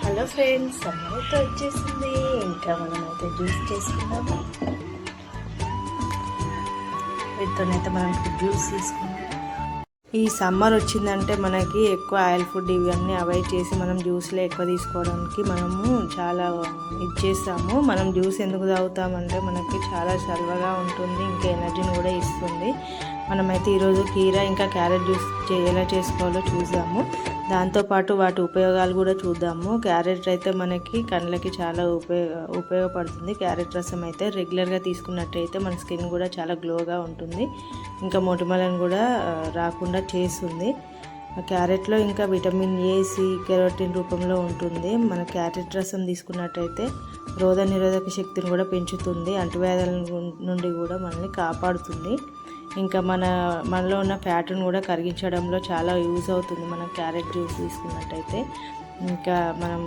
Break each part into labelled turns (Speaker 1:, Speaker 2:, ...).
Speaker 1: Hello friends, summer అయితే వచ్చేసింది. ఇంకా మనమైతే జ్యూస్ చేసుకున్నాము. వీటితోనైతే మనం జ్యూస్ తీసుకున్నాం. ఈ సమ్మర్ వచ్చిందంటే మనకి ఎక్కువ ఆయిల్ ఫుడ్ ఇవన్నీ అవాయిడ్ చేసి మనం జ్యూస్లో ఎక్కువ తీసుకోవడానికి మనము చాలా ఇచ్చేస్తాము. మనం జ్యూస్ ఎందుకు తాగుతామంటే మనకి చాలా చల్లగా ఉంటుంది, ఇంకా ఎనర్జీని కూడా ఇస్తుంది. మనమైతే ఈరోజు కీరా ఇంకా క్యారెట్ జ్యూస్ ఎలా చేసుకోవాలో చూద్దాము. దాంతోపాటు వాటి ఉపయోగాలు కూడా చూద్దాము. క్యారెట్ అయితే మనకి కళ్ళకి చాలా ఉపయోగపడుతుంది. క్యారెట్ రసం అయితే రెగ్యులర్గా తీసుకున్నట్టయితే మన స్కిన్ కూడా చాలా గ్లోగా ఉంటుంది, ఇంకా మొటిమలను కూడా రాకుండా చేస్తుంది. క్యారెట్లో ఇంకా విటమిన్ ఏ, సి, కెరోటిన్ రూపంలో ఉంటుంది. మన క్యారెట్ రసం తీసుకున్నట్టయితే రోగ నిరోధక శక్తిని కూడా పెంచుతుంది, అంటువ్యాధుల నుండి కూడా మనల్ని కాపాడుతుంది. ఇంకా మనలో ఉన్న ఫ్యాట్ను కూడా కరిగించడంలో చాలా యూజ్ అవుతుంది మనం క్యారెట్ జ్యూస్ తీసుకున్నట్టయితే. ఇంకా మనం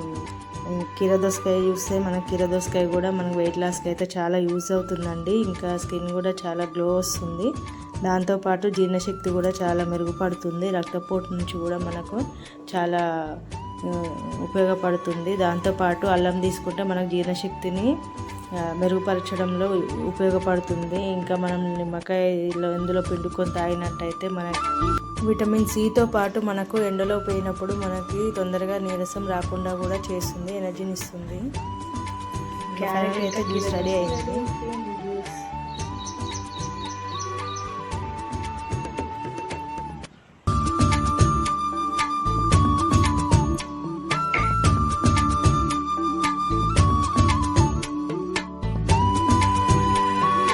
Speaker 1: కీరదోసకాయ చూస్తే మన కీరదోసకాయ కూడా మనకు వెయిట్ లాస్కి అయితే చాలా యూజ్ అవుతుందండి. ఇంకా స్కిన్ కూడా చాలా గ్లో వస్తుంది. దాంతోపాటు జీర్ణశక్తి కూడా చాలా మెరుగుపడుతుంది. రక్తపోటు నుంచి కూడా మనకు చాలా ఉపయోగపడుతుంది. దాంతోపాటు అల్లం తీసుకుంటే మనకు జీర్ణశక్తిని మెరుగుపరచడంలో ఉపయోగపడుతుంది. ఇంకా మనం నిమ్మకాయలో ఇందులో పిండుకొని తాగినట్టయితే మనకి విటమిన్ సితో పాటు మనకు ఎండలో పోయినప్పుడు మనకి తొందరగా నీరసం రాకుండా కూడా చేస్తుంది, ఎనర్జీని ఇస్తుంది. క్యారెట్ అయితే జ్యూస్ రెడీ అయింది.